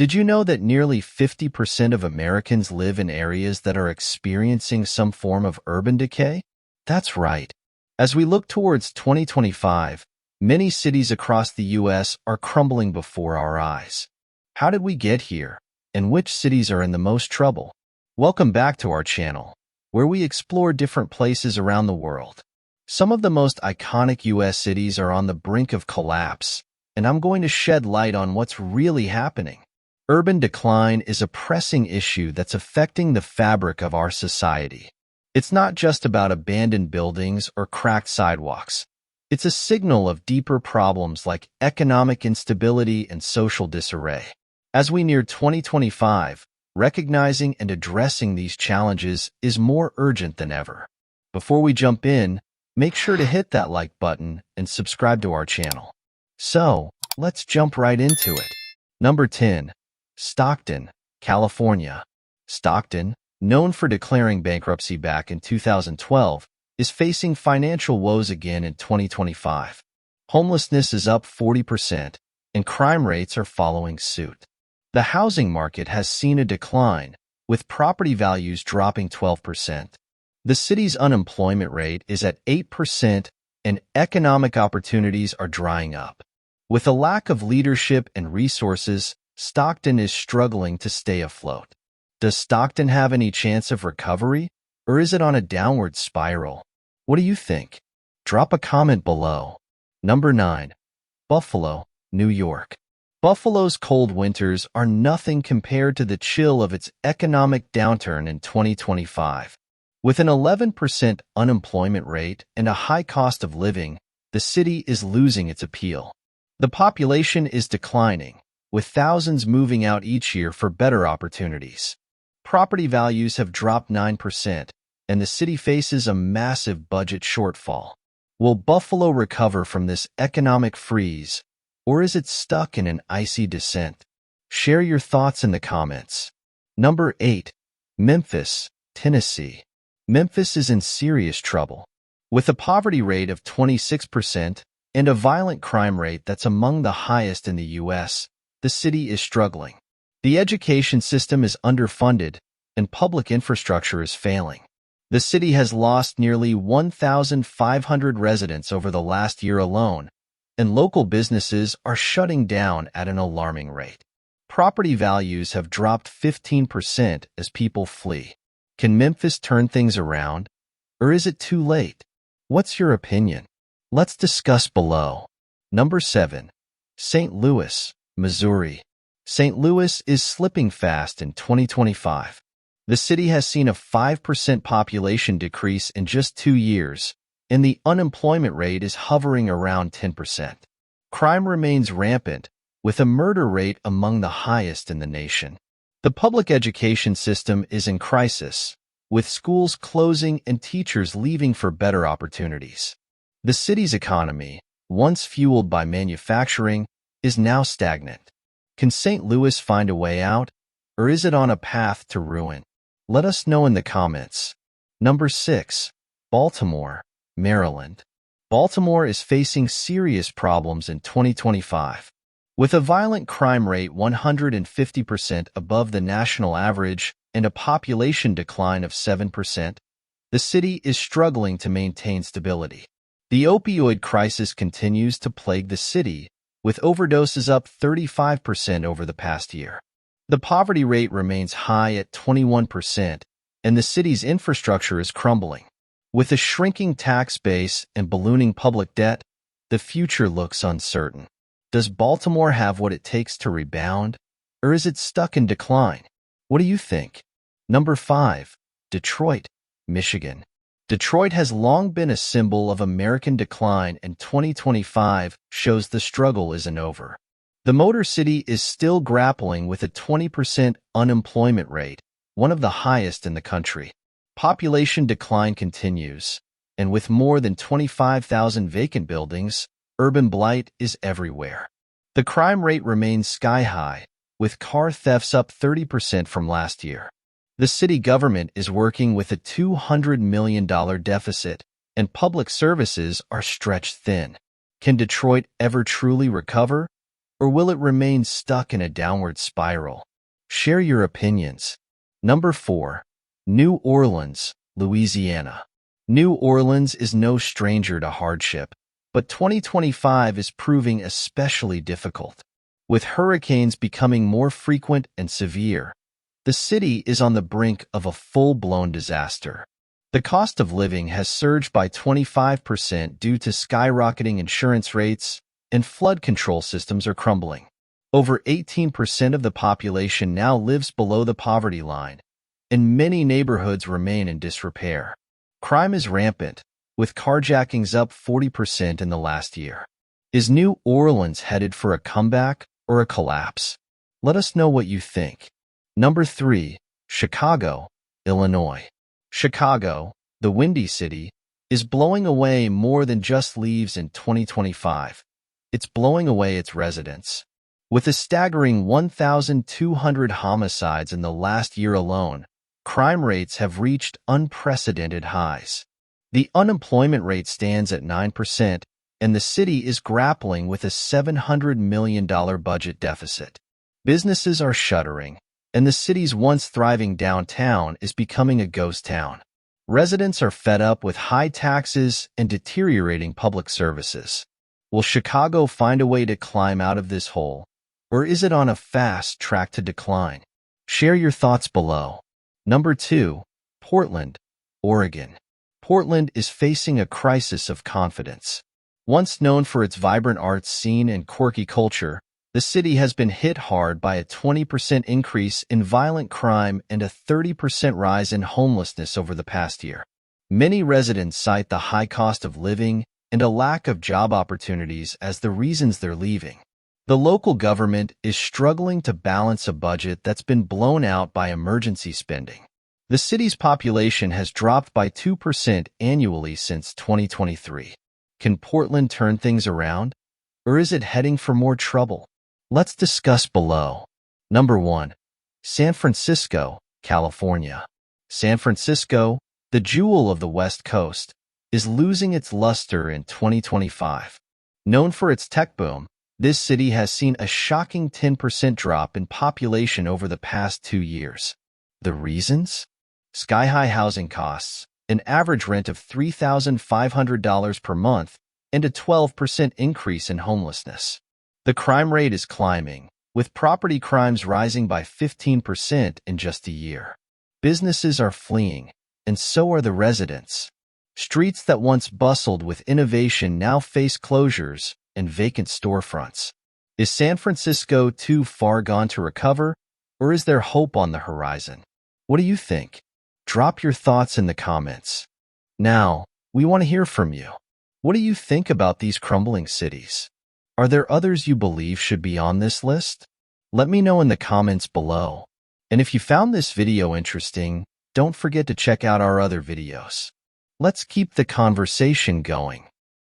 Did you know that nearly 50% of Americans live in areas that are experiencing some form of urban decay? That's right. As we look towards 2025, many cities across the U.S. are crumbling before our eyes. How did we get here, and which cities are in the most trouble? Welcome back to our channel, where we explore different places around the world. Some of the most iconic U.S. cities are on the brink of collapse, and I'm going to shed light on what's really happening. Urban decline is a pressing issue that's affecting the fabric of our society. It's not just about abandoned buildings or cracked sidewalks. It's a signal of deeper problems like economic instability and social disarray. As we near 2025, recognizing and addressing these challenges is more urgent than ever. Before we jump in, make sure to hit that like button and subscribe to our channel. So, let's jump right into it. Number 10. Stockton, California. Stockton, known for declaring bankruptcy back in 2012, is facing financial woes again in 2025. Homelessness is up 40%, and crime rates are following suit. The housing market has seen a decline, with property values dropping 12%. The city's unemployment rate is at 8%, and economic opportunities are drying up. With a lack of leadership and resources, Stockton is struggling to stay afloat. Does Stockton have any chance of recovery, or is it on a downward spiral? What do you think? Drop a comment below. Number 9. Buffalo, New York. Buffalo's cold winters are nothing compared to the chill of its economic downturn in 2025. With an 11% unemployment rate and a high cost of living, the city is losing its appeal. The population is declining, with thousands moving out each year for better opportunities. Property values have dropped 9%, and the city faces a massive budget shortfall. Will Buffalo recover from this economic freeze, or is it stuck in an icy descent? Share your thoughts in the comments. Number 8. Memphis, Tennessee. Memphis is in serious trouble. With a poverty rate of 26% and a violent crime rate that's among the highest in the U.S., the city is struggling. The education system is underfunded, and public infrastructure is failing. The city has lost nearly 1,500 residents over the last year alone, and local businesses are shutting down at an alarming rate. Property values have dropped 15% as people flee. Can Memphis turn things around, or is it too late? What's your opinion? Let's discuss below. Number 7. St. Louis, Missouri. St. Louis is slipping fast in 2025. The city has seen a 5% population decrease in just 2 years, and the unemployment rate is hovering around 10%. Crime remains rampant, with a murder rate among the highest in the nation. The public education system is in crisis, with schools closing and teachers leaving for better opportunities. The city's economy, once fueled by manufacturing, is now stagnant. Can St. Louis find a way out, or is it on a path to ruin? Let us know in the comments. Number 6. Baltimore, Maryland. Baltimore is facing serious problems in 2025. With a violent crime rate 150% above the national average and a population decline of 7%, the city is struggling to maintain stability. The opioid crisis continues to plague the city, with overdoses up 35% over the past year. The poverty rate remains high at 21%, and the city's infrastructure is crumbling. With a shrinking tax base and ballooning public debt, the future looks uncertain. Does Baltimore have what it takes to rebound, or is it stuck in decline? What do you think? Number 5. Detroit, Michigan. Detroit has long been a symbol of American decline, and 2025 shows the struggle isn't over. The Motor City is still grappling with a 20% unemployment rate, one of the highest in the country. Population decline continues, and with more than 25,000 vacant buildings, urban blight is everywhere. The crime rate remains sky-high, with car thefts up 30% from last year. The city government is working with a $200 million deficit, and public services are stretched thin. Can Detroit ever truly recover, or will it remain stuck in a downward spiral? Share your opinions. Number 4. New Orleans, Louisiana. New Orleans is no stranger to hardship, but 2025 is proving especially difficult. With hurricanes becoming more frequent and severe, the city is on the brink of a full-blown disaster. The cost of living has surged by 25% due to skyrocketing insurance rates, and flood control systems are crumbling. Over 18% of the population now lives below the poverty line, and many neighborhoods remain in disrepair. Crime is rampant, with carjackings up 40% in the last year. Is New Orleans headed for a comeback or a collapse? Let us know what you think. Number 3. Chicago, Illinois. Chicago, the Windy City, is blowing away more than just leaves in 2025. It's blowing away its residents. With a staggering 1,200 homicides in the last year alone, crime rates have reached unprecedented highs. The unemployment rate stands at 9%, and the city is grappling with a $700 million budget deficit. Businesses are shuttering, and the city's once thriving downtown is becoming a ghost town. Residents are fed up with high taxes and deteriorating public services. Will Chicago find a way to climb out of this hole, or is it on a fast track to decline? Share your thoughts below. Number 2. Portland, Oregon. Portland is facing a crisis of confidence. Once known for its vibrant arts scene and quirky culture, the city has been hit hard by a 20% increase in violent crime and a 30% rise in homelessness over the past year. Many residents cite the high cost of living and a lack of job opportunities as the reasons they're leaving. The local government is struggling to balance a budget that's been blown out by emergency spending. The city's population has dropped by 2% annually since 2023. Can Portland turn things around, or is it heading for more trouble? Let's discuss below. Number 1. San Francisco, California. San Francisco, the jewel of the West Coast, is losing its luster in 2025. Known for its tech boom, this city has seen a shocking 10% drop in population over the past 2 years. The reasons? Sky-high housing costs, an average rent of $3,500 per month, and a 12% increase in homelessness. The crime rate is climbing, with property crimes rising by 15% in just a year. Businesses are fleeing, and so are the residents. Streets that once bustled with innovation now face closures and vacant storefronts. Is San Francisco too far gone to recover, or is there hope on the horizon? What do you think? Drop your thoughts in the comments. Now, we want to hear from you. What do you think about these crumbling cities? Are there others you believe should be on this list? Let me know in the comments below. And if you found this video interesting, don't forget to check out our other videos. Let's keep the conversation going.